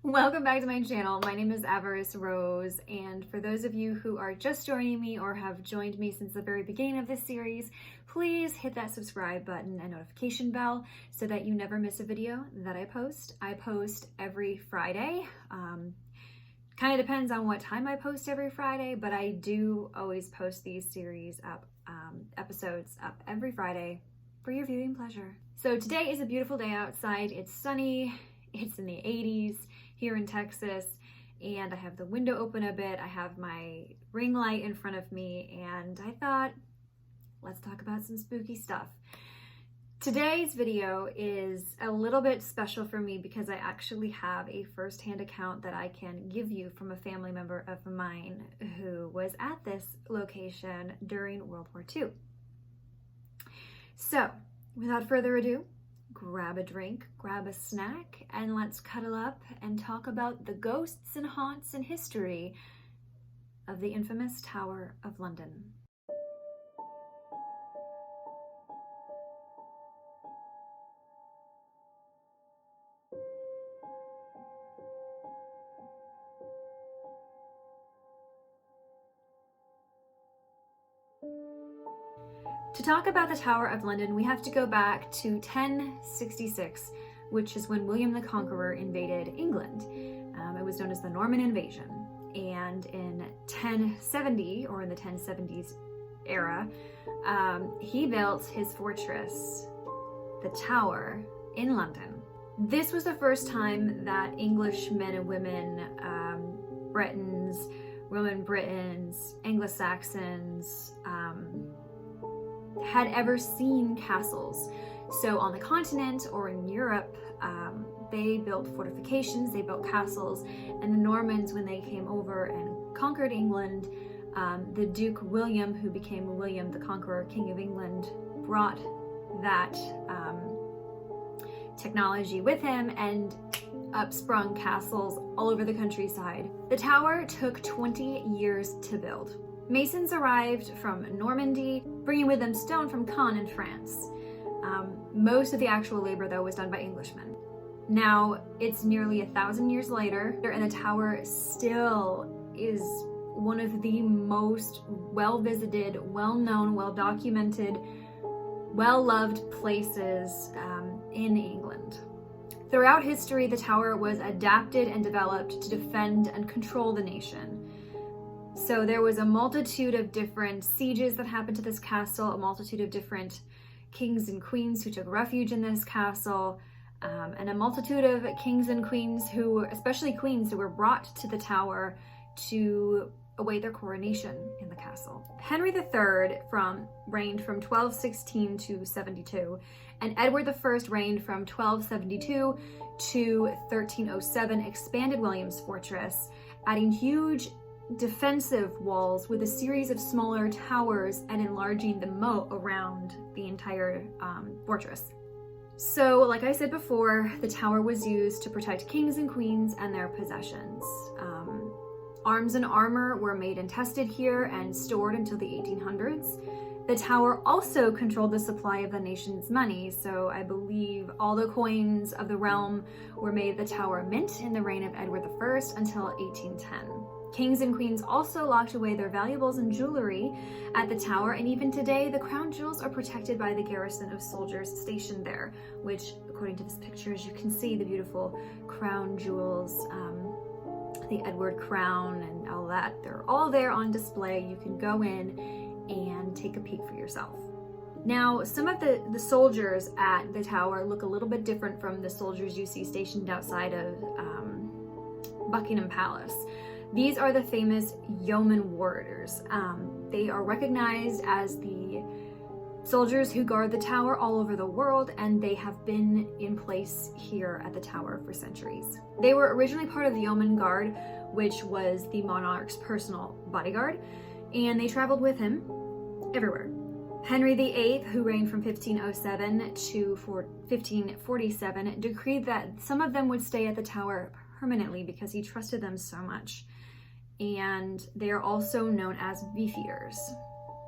Welcome back to my channel. My name is Avarice Rose, and for those of you who are just joining me or have joined me since the very beginning of this series, please hit that subscribe button and notification bell so that you never miss a video that I post. I post every Friday. Kind of depends on what time I post every Friday, but I do always post these series up, episodes up every Friday for your viewing pleasure. So today is a beautiful day outside. It's sunny. It's in the 80s here in Texas, and I have the window open a bit. I have my ring light in front of me, and I thought, let's talk about some spooky stuff. Today's video is a little bit special for me because I actually have a first-hand account that I can give you from a family member of mine who was at this location during World War II. So, without further ado, grab a drink, grab a snack, and let's cuddle up and talk about the ghosts and haunts and history of the infamous Tower of London. To talk about the Tower of London, we have to go back to 1066, which is when William the Conqueror invaded England. It was known as the Norman Invasion. And in 1070, or in the 1070s era, he built his fortress, the Tower, in London. This was the first time that English men and women, Britons, Roman Britons, Anglo-Saxons, had ever seen castles. So on the continent or in Europe, they built fortifications, they built castles, and the Normans, when they came over and conquered England, the Duke William, who became William the Conqueror, King of England, brought that technology with him and upsprung castles all over the countryside. The tower took 20 years to build. Masons arrived from Normandy, bringing with them stone from Caen in France. Most of the actual labor, though, was done by Englishmen. Now, it's nearly 1,000 years later, and the tower still is one of the most well-visited, well-known, well-documented, well-loved places in England. Throughout history, the tower was adapted and developed to defend and control the nation. So there was a multitude of different sieges that happened to this castle, a multitude of different kings and queens who took refuge in this castle, and a multitude of kings and queens who, especially queens, who were brought to the tower to await their coronation in the castle. Henry III reigned from 1216 to 72, and Edward I reigned from 1272 to 1307, expanded William's fortress, adding huge defensive walls with a series of smaller towers and enlarging the moat around the entire fortress. So, like I said before, the tower was used to protect kings and queens and their possessions. Arms and armor were made and tested here and stored until the 1800s. The tower also controlled the supply of the nation's money, so I believe all the coins of the realm were made at the Tower Mint in the reign of Edward I until 1810. Kings and queens also locked away their valuables and jewelry at the tower, and even today the crown jewels are protected by the garrison of soldiers stationed there, which, according to this picture, as you can see, the beautiful crown jewels, the Edward crown and all that, they're all there on display. You can go in and take a peek for yourself. Now, some of the soldiers at the tower look a little bit different from the soldiers you see stationed outside of Buckingham Palace. These are the famous yeoman warders. They are recognized as the soldiers who guard the tower all over the world, and they have been in place here at the tower for centuries. They were originally part of the Yeoman Guard, which was the monarch's personal bodyguard, and they traveled with him everywhere. Henry VIII, who reigned from 1507 to 1547, decreed that some of them would stay at the tower permanently because he trusted them so much. And they are also known as beefeaters.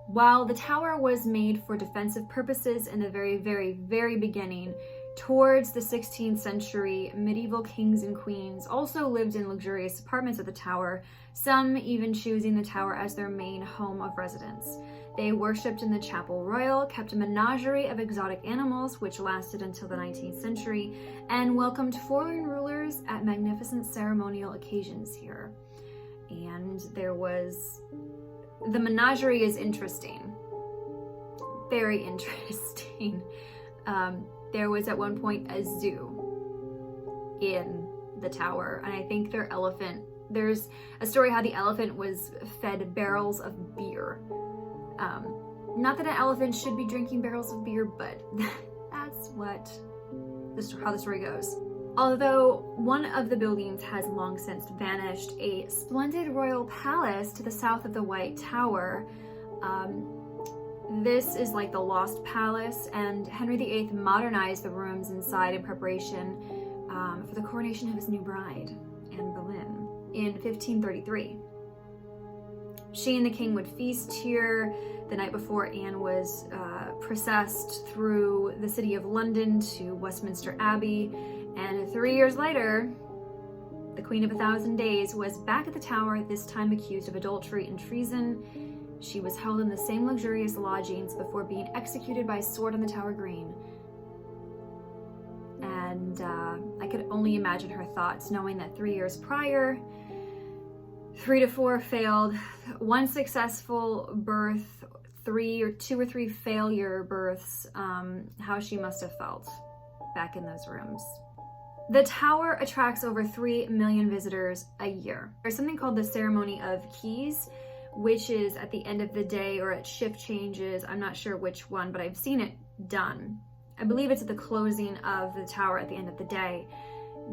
While the tower was made for defensive purposes in the very, very, very beginning, Towards the 16th century, medieval kings and queens also lived in luxurious apartments at the tower, some even choosing the tower as their main home of residence. They worshipped in the Chapel Royal, kept a menagerie of exotic animals, which lasted until the 19th century, and welcomed foreign rulers at magnificent ceremonial occasions here. And the menagerie is interesting. Very interesting. There was at one point a zoo in the tower, and I think there's a story how the elephant was fed barrels of beer. Not that an elephant should be drinking barrels of beer, but that's how the story goes. Although one of the buildings has long since vanished, a splendid royal palace to the south of the White Tower, this is like the Lost Palace, and Henry VIII modernized the rooms inside in preparation for the coronation of his new bride, Anne Boleyn, in 1533. She and the king would feast here the night before Anne was processed through the city of London to Westminster Abbey, and 3 years later, the Queen of 1,000 Days was back at the tower, this time accused of adultery and treason. She was held in the same luxurious lodgings before being executed by sword on the Tower Green. And I could only imagine her thoughts, knowing that 3 years prior, 3 to 4 failed, 1 successful birth, 2 or 3 failure births, how she must have felt back in those rooms. The tower attracts over 3 million visitors a year. There's something called the Ceremony of Keys, which is at the end of the day or at shift changes. I'm not sure which one, but I've seen it done. I believe it's at the closing of the tower at the end of the day.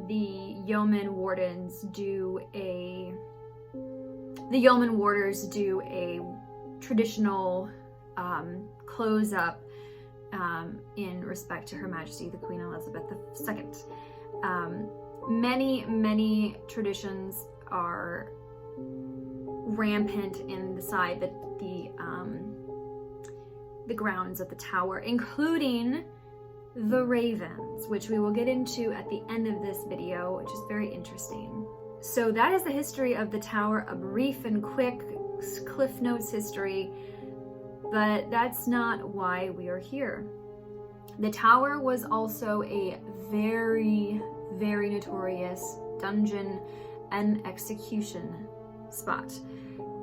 The yeoman warders do a traditional close up in respect to Her Majesty the Queen Elizabeth II. Many traditions are rampant inside the grounds of the tower, including the ravens, which we will get into at the end of this video, which is very interesting. So that is the history of the tower, a brief and quick Cliff Notes history, but that's not why we are here. The tower was also a very notorious dungeon and execution spot,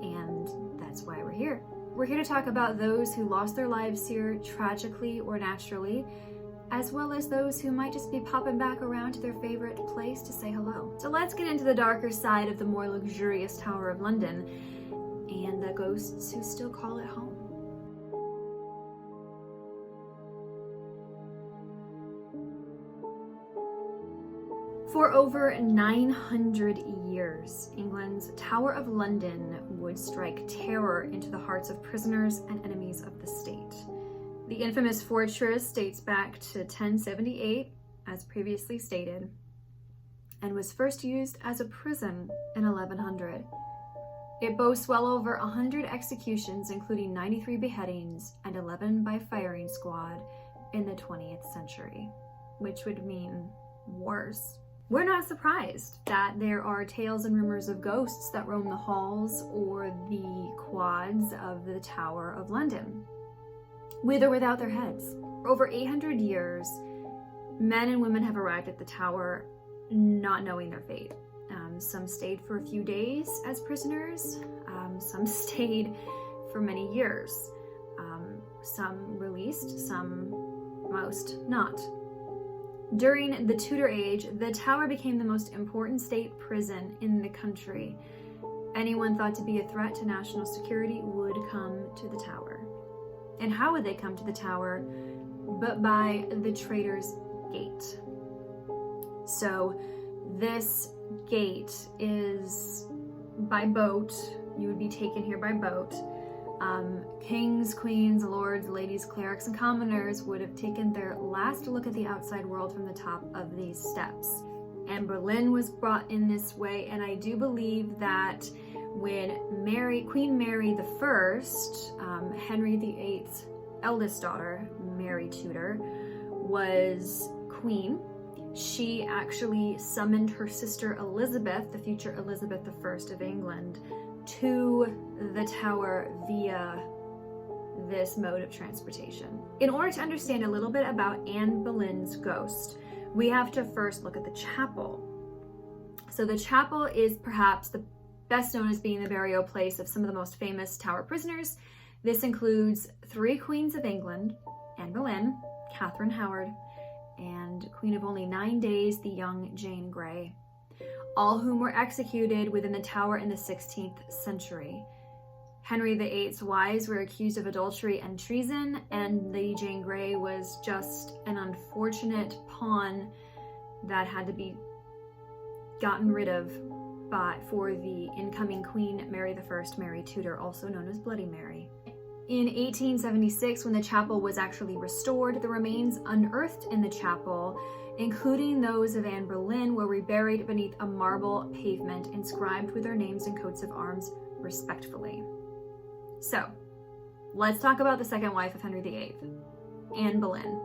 and that's why we're here. We're here to talk about those who lost their lives here tragically or naturally, as well as those who might just be popping back around to their favorite place to say hello. So let's get into the darker side of the more luxurious Tower of London and the ghosts who still call it home. For over 900 years, England's Tower of London would strike terror into the hearts of prisoners and enemies of the state. The infamous fortress dates back to 1078, as previously stated, and was first used as a prison in 1100. It boasts well over 100 executions, including 93 beheadings and 11 by firing squad in the 20th century, which would mean wars. We're not surprised that there are tales and rumors of ghosts that roam the halls or the quads of the Tower of London, with or without their heads. For over 800 years, men and women have arrived at the tower not knowing their fate. Some stayed for a few days as prisoners, some stayed for many years, some released, most not. During the Tudor Age, the tower became the most important state prison in the country. Anyone thought to be a threat to national security would come to the tower. And how would they come to the tower but by the Traitor's Gate? So this gate is by boat. You would be taken here by boat. Kings, queens, lords, ladies, clerics, and commoners would have taken their last look at the outside world from the top of these steps. Anne Boleyn was brought in this way, and I do believe that when Queen Mary I, Henry VIII's eldest daughter, Mary Tudor, was queen. She actually summoned her sister Elizabeth, the future Elizabeth I of England, to the tower via this mode of transportation. In order to understand a little bit about Anne Boleyn's ghost, we have to first look at the chapel. So the chapel is perhaps the best known as being the burial place of some of the most famous Tower prisoners. This includes 3 queens of England: Anne Boleyn, Catherine Howard, and queen of only 9 days, the young Jane Grey, all whom were executed within the Tower in the 16th century. Henry VIII's wives were accused of adultery and treason, and Lady Jane Grey was just an unfortunate pawn that had to be gotten rid of for the incoming Queen Mary I, Mary Tudor, also known as Bloody Mary. In 1876, when the chapel was actually restored, the remains unearthed in the chapel, including those of Anne Boleyn, were reburied beneath a marble pavement inscribed with their names and coats of arms respectfully. So, let's talk about the second wife of Henry VIII, Anne Boleyn.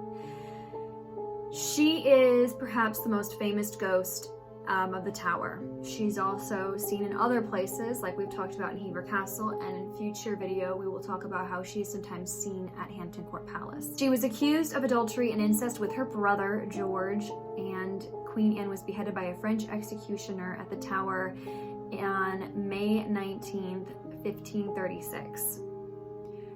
She is perhaps the most famous ghost of the Tower. She's also seen in other places, like we've talked about in Hever Castle, and in future video we will talk about how she is sometimes seen at Hampton Court Palace. She was accused of adultery and incest with her brother George, and Queen Anne was beheaded by a French executioner at the Tower on May 19th, 1536.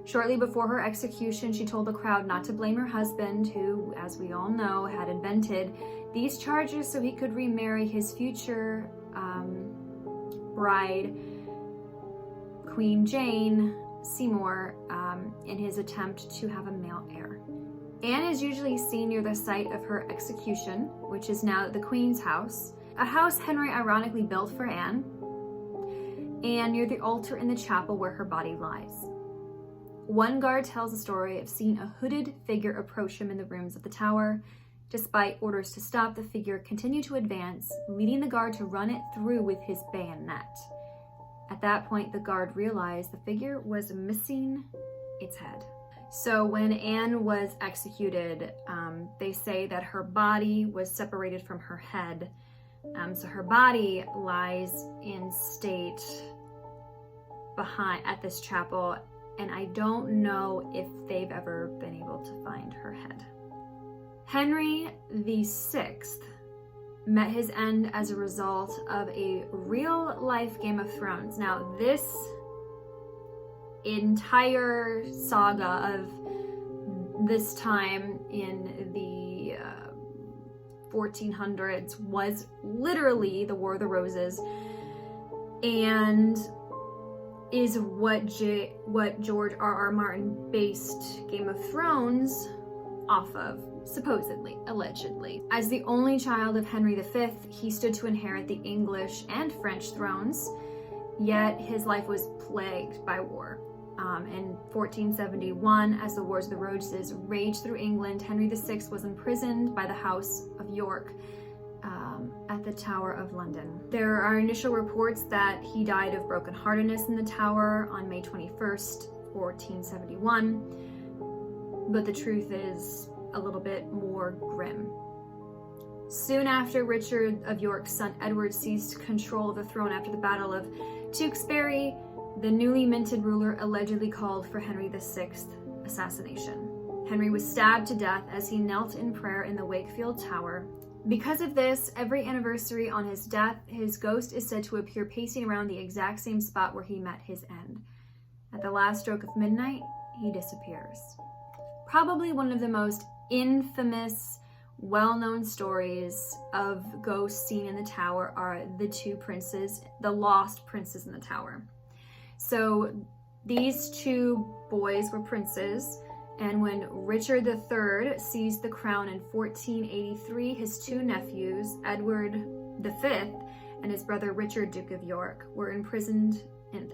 Shortly before her execution, she told the crowd not to blame her husband, who, as we all know, had invented these charges so he could remarry his future bride, Queen Jane Seymour, in his attempt to have a male heir. Anne is usually seen near the site of her execution, which is now the Queen's house, a house Henry ironically built for Anne, and near the altar in the chapel where her body lies. One guard tells a story of seeing a hooded figure approach him in the rooms of the Tower. Despite orders to stop, the figure continued to advance, leading the guard to run it through with his bayonet. At that point, the guard realized the figure was missing its head. So when Anne was executed, they say that her body was separated from her head. So her body lies in state at this chapel, and I don't know if they've ever been able to find her head. Henry VI met his end as a result of a real-life Game of Thrones. Now, this entire saga of this time in the 1400s was literally the War of the Roses, and is what George R.R. Martin based Game of Thrones off of, supposedly, allegedly. As the only child of Henry V, he stood to inherit the English and French thrones, yet his life was plagued by war. In 1471, as the Wars of the Roses raged through England, Henry VI was imprisoned by the House of York at the Tower of London. There are initial reports that he died of brokenheartedness in the Tower on May 21st, 1471, but the truth is a little bit more grim. Soon after, Richard of York's son Edward seized control of the throne after the Battle of Tewkesbury, the newly minted ruler allegedly called for Henry VI's assassination. Henry was stabbed to death as he knelt in prayer in the Wakefield Tower. Because of this, every anniversary on his death, his ghost is said to appear pacing around the exact same spot where he met his end. At the last stroke of midnight, he disappears. Probably one of the most infamous, well-known stories of ghosts seen in the Tower are the 2 princes, the lost princes in the Tower. So these 2 boys were princes, and when Richard III seized the crown in 1483, his 2 nephews, Edward V and his brother Richard, Duke of York, were imprisoned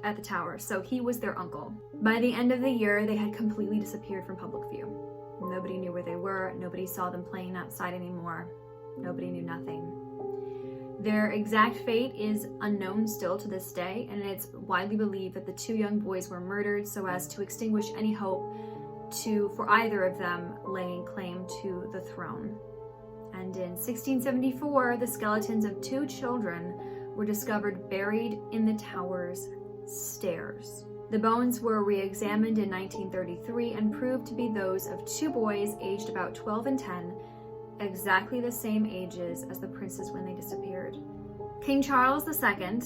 at the Tower, so he was their uncle. By the end of the year, they had completely disappeared from public view. Nobody knew where they were, nobody saw them playing outside anymore, nobody knew nothing. Their exact fate is unknown still to this day, and it's widely believed that the 2 young boys were murdered so as to extinguish any hope for either of them laying claim to the throne. And in 1674, the skeletons of 2 children were discovered buried in the tower's stairs. The bones were re-examined in 1933 and proved to be those of 2 boys aged about 12 and 10, exactly the same ages as the princes when they disappeared. King Charles II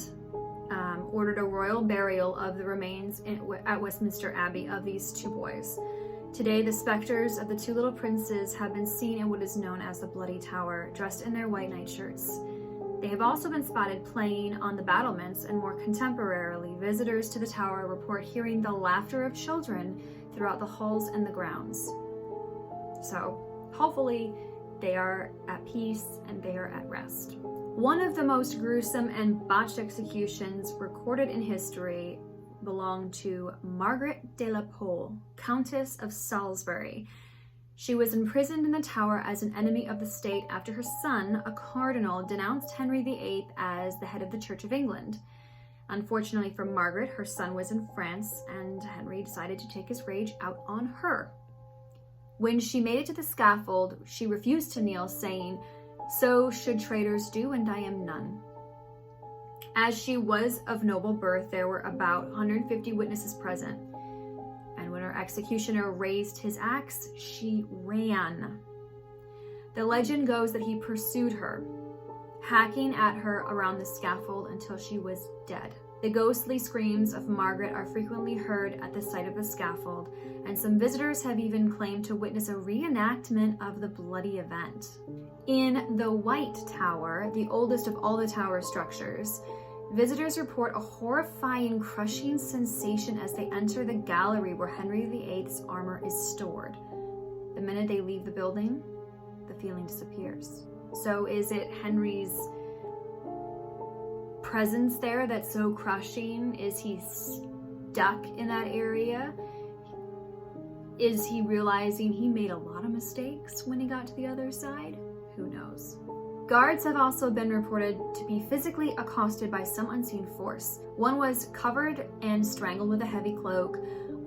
ordered a royal burial of the remains at Westminster Abbey of these 2 boys. Today, the specters of the 2 little princes have been seen in what is known as the Bloody Tower, dressed in their white nightshirts. They have also been spotted playing on the battlements, and more contemporarily, visitors to the tower report hearing the laughter of children throughout the halls and the grounds. So, hopefully, they are at peace and they are at rest. One of the most gruesome and botched executions recorded in history belonged to Margaret de la Pole, Countess of Salisbury. She was imprisoned in the Tower as an enemy of the state after her son, a cardinal, denounced Henry VIII as the head of the Church of England. Unfortunately for Margaret, her son was in France, and Henry decided to take his rage out on her. When she made it to the scaffold, she refused to kneel, saying, "So should traitors do, and I am none." As she was of noble birth, there were about 150 witnesses present. And when her executioner raised his axe, she ran. The legend goes that he pursued her, hacking at her around the scaffold until she was dead. The ghostly screams of Margaret are frequently heard at the site of the scaffold, and some visitors have even claimed to witness a reenactment of the bloody event. In the White Tower, the oldest of all the tower structures, visitors report a horrifying, crushing sensation as they enter the gallery where Henry VIII's armor is stored. The minute they leave the building, the feeling disappears. So is it Henry's presence there that's so crushing? Is he stuck in that area? Is he realizing he made a lot of mistakes when he got to the other side? Who knows? Guards have also been reported to be physically accosted by some unseen force. One was covered and strangled with a heavy cloak,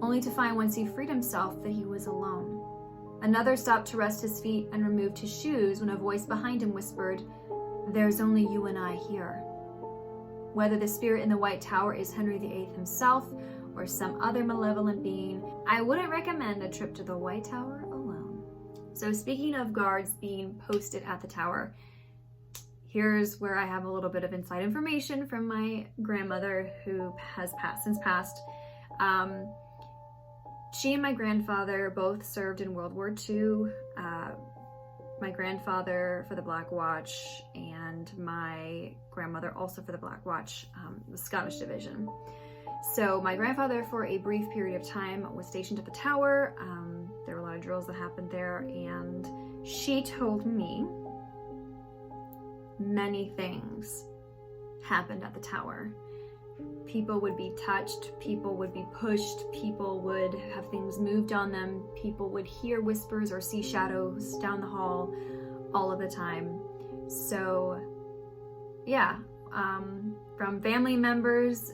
only to find once he freed himself that he was alone. Another stopped to rest his feet and removed his shoes when a voice behind him whispered, "There's only you and I here." Whether the spirit in the White Tower is Henry VIII himself or some other malevolent being, I wouldn't recommend a trip to the White Tower alone. So speaking of guards being posted at the tower, here's where I have a little bit of inside information from my grandmother who has since passed. She and my grandfather both served in World War II. My grandfather for the Black Watch and my grandmother also for the Black Watch, the Scottish Division. So my grandfather for a brief period of time was stationed at the tower. There were a lot of drills that happened there, and she told me many things happened at the tower. People would be touched, people would be pushed, people would have things moved on them, people would hear whispers or see shadows down the hall all of the time. So yeah, from family members,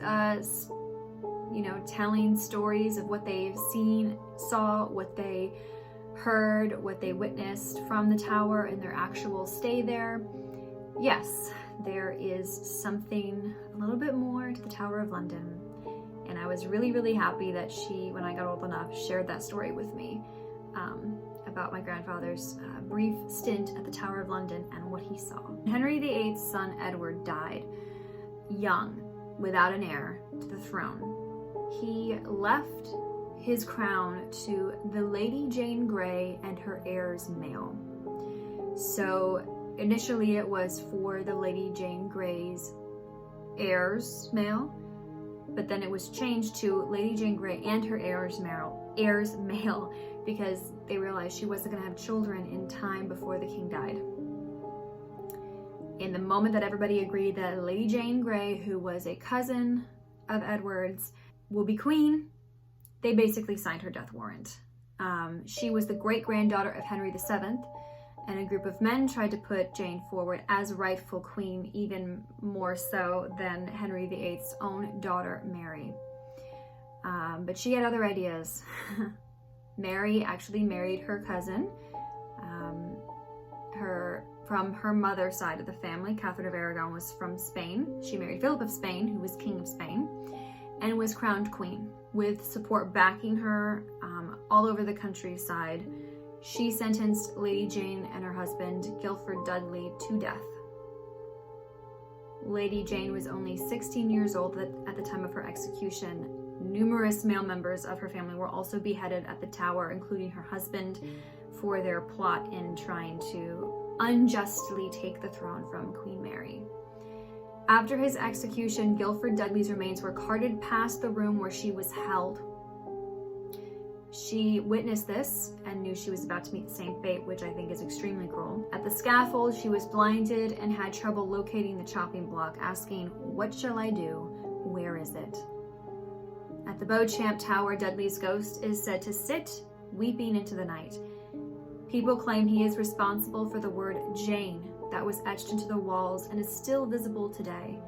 telling stories of what they've seen, saw, what they heard, what they witnessed from the tower and their actual stay there. Yes, there is something a little bit more to the Tower of London, and I was really, really happy that she, when I got old enough, shared that story with me about my grandfather's brief stint at the Tower of London and what he saw. Henry VIII's son Edward died young, without an heir to the throne. He left his crown to the Lady Jane Grey and her heirs male. So initially it was for the Lady Jane Grey's heirs male, but then it was changed to Lady Jane Grey and her heirs male because they realized she wasn't going to have children in time before the king died. In the moment that everybody agreed that Lady Jane Grey, who was a cousin of Edward's, will be queen, they basically signed her death warrant. She was the great-granddaughter of Henry VII, and a group of men tried to put Jane forward as rightful queen, even more so than Henry VIII's own daughter, Mary. But she had other ideas. Mary actually married her cousin, her from her mother's side of the family. Catherine of Aragon was from Spain. She married Philip of Spain, who was king of Spain, and was crowned queen. With support backing her all over the countryside, she sentenced Lady Jane and her husband, Guilford Dudley, to death. Lady Jane was only 16 years old at the time of her execution. Numerous male members of her family were also beheaded at the Tower, including her husband, for their plot in trying to unjustly take the throne from Queen Mary. After his execution, Guilford Dudley's remains were carted past the room where she was held. She witnessed this and knew she was about to meet the same fate, which I think is extremely cruel. At the scaffold, she was blinded and had trouble locating the chopping block, asking, "What shall I do? Where is it?" At the Beauchamp Tower, Dudley's ghost is said to sit, weeping into the night. People claim he is responsible for the word Jane that was etched into the walls and is still visible today.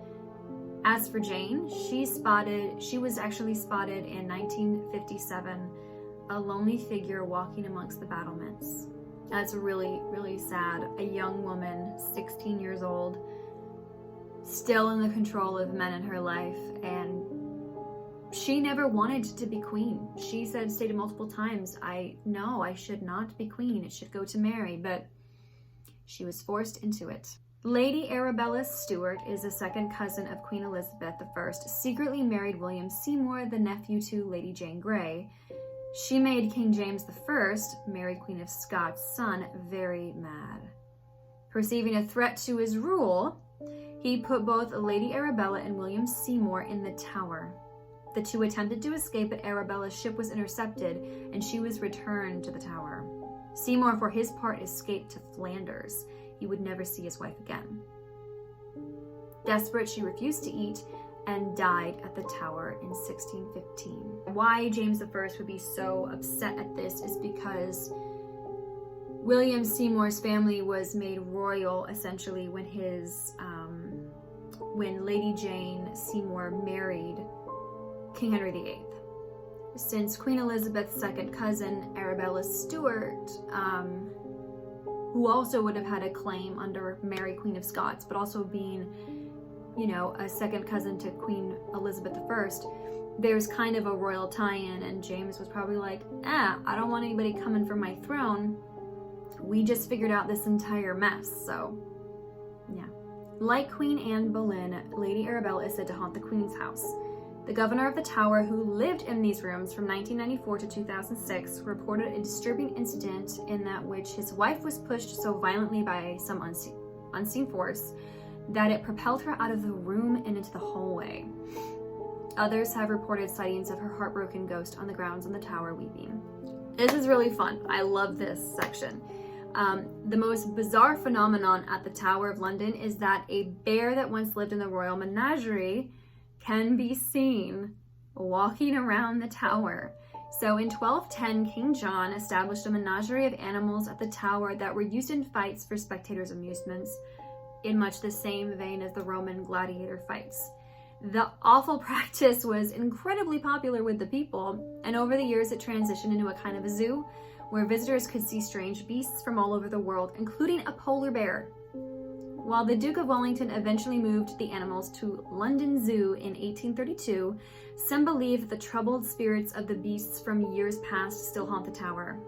As for Jane, she was actually spotted in 1957, a lonely figure walking amongst the battlements. That's really, really sad. A young woman, 16 years old, still in the control of men in her life, and she never wanted to be queen. She stated multiple times, I should not be queen. It should go to Mary, but she was forced into it. Lady Arabella Stuart is a second cousin of Queen Elizabeth I, secretly married William Seymour, the nephew to Lady Jane Grey. She made King James I, Mary Queen of Scots' son, very mad. Perceiving a threat to his rule, he put both Lady Arabella and William Seymour in the Tower. The two attempted to escape, but Arabella's ship was intercepted and she was returned to the Tower. Seymour, for his part, escaped to Flanders. He would never see his wife again. Desperate, she refused to eat and died at the Tower in 1615. Why James I would be so upset at this is because William Seymour's family was made royal essentially when when Lady Jane Seymour married King Henry VIII. Since Queen Elizabeth's second cousin, Arabella Stuart, who also would have had a claim under Mary Queen of Scots, but also being, a second cousin to Queen Elizabeth I, there's kind of a royal tie-in, and James was probably like, I don't want anybody coming for my throne. We just figured out this entire mess, so yeah. Like Queen Anne Boleyn, Lady Arabella is said to haunt the Queen's house. The governor of the Tower, who lived in these rooms from 1994 to 2006, reported a disturbing incident in which his wife was pushed so violently by some unseen force that it propelled her out of the room and into the hallway. Others have reported sightings of her heartbroken ghost on the grounds in the Tower weeping. This is really fun. I love this section. The most bizarre phenomenon at the Tower of London is that a bear that once lived in the royal menagerie can be seen walking around the Tower. So in 1210, King John established a menagerie of animals at the Tower that were used in fights for spectators' amusements, in much the same vein as the Roman gladiator fights. The awful practice was incredibly popular with the people, and over the years it transitioned into a kind of a zoo where visitors could see strange beasts from all over the world, including a polar bear. While the Duke of Wellington eventually moved the animals to London Zoo in 1832, some believe that the troubled spirits of the beasts from years past still haunt the Tower.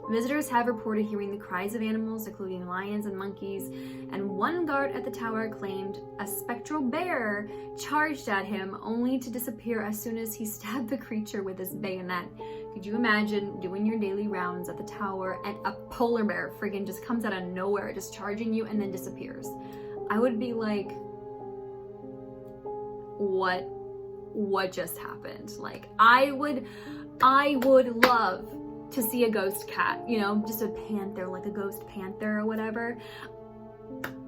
Visitors have reported hearing the cries of animals, including lions and monkeys, and one guard at the Tower claimed a spectral bear charged at him, only to disappear as soon as he stabbed the creature with his bayonet. Could you imagine doing your daily rounds at the Tower and a polar bear friggin' just comes out of nowhere, just charging you and then disappears? I would be like, what just happened? Like, I would love to see a ghost cat, just a panther, like a ghost panther or whatever.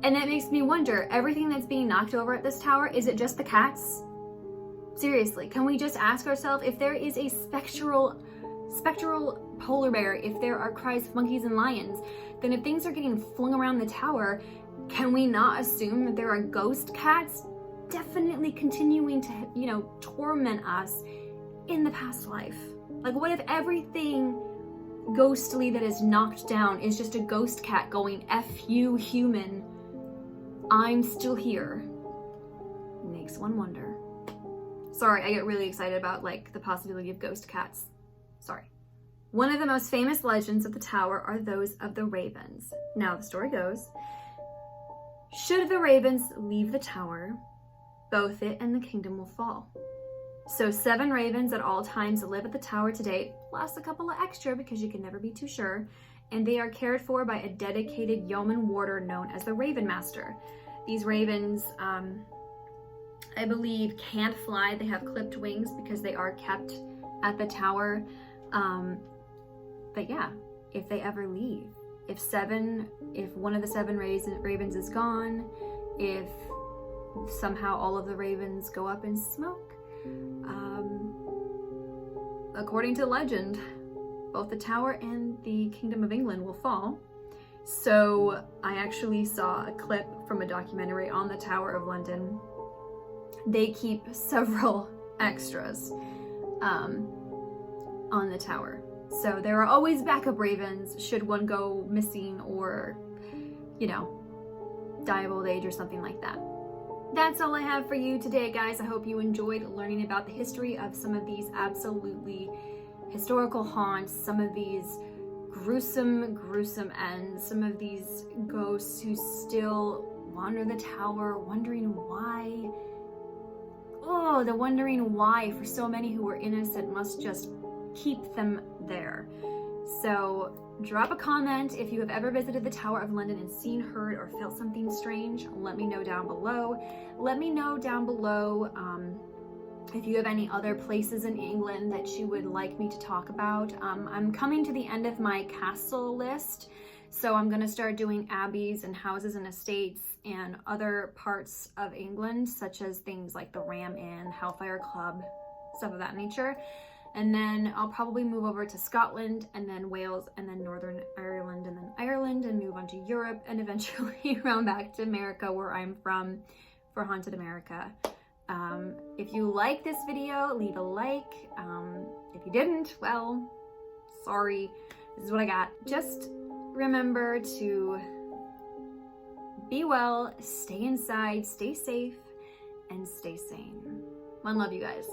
And that makes me wonder, everything that's being knocked over at this tower, is it just the cats? Seriously, can we just ask ourselves, if there is a spectral polar bear, if there are cries of monkeys and lions, then if things are getting flung around the tower, can we not assume that there are ghost cats definitely continuing to torment us in the past life? Like, what if everything ghostly that is knocked down is just a ghost cat going, F you, human. I'm still here. Makes one wonder. Sorry, I get really excited about like the possibility of ghost cats. Sorry. One of the most famous legends of the tower are those of the ravens. Now the story goes, should the ravens leave the tower, both it and the kingdom will fall. So 7 ravens at all times live at the tower today, plus a couple of extra because you can never be too sure, and they are cared for by a dedicated yeoman warder known as the Raven Master. These ravens, I believe, can't fly. They have clipped wings because they are kept at the tower. But yeah, if they ever leave, if one of the 7 ravens is gone, if somehow all of the ravens go up in smoke, according to legend, both the tower and the Kingdom of England will fall. So I actually saw a clip from a documentary on the Tower of London. They keep several extras on the tower. So there are always backup ravens should one go missing or, you know, die of old age or something like that. That's all I have for you today, guys. I hope you enjoyed learning about the history of some of these absolutely historical haunts, some of these gruesome ends, some of these ghosts who still wander the tower, wondering why. Oh, the wondering why for so many who were innocent must just keep them there. So drop a comment if you have ever visited the Tower of London and seen, heard, or felt something strange. Let me know down below. Let me know down below if you have any other places in England that you would like me to talk about. I'm coming to the end of my castle list, so I'm going to start doing abbeys and houses and estates and other parts of England, such as things like the Ram Inn, Hellfire Club, stuff of that nature. And then I'll probably move over to Scotland and then Wales and then Northern Ireland and then Ireland and move on to Europe and eventually around back to America, where I'm from, for Haunted America. If you like this video, leave a like. If you didn't, well, sorry. This is what I got. Just remember to be well, stay inside, stay safe, and stay sane. One love, you guys.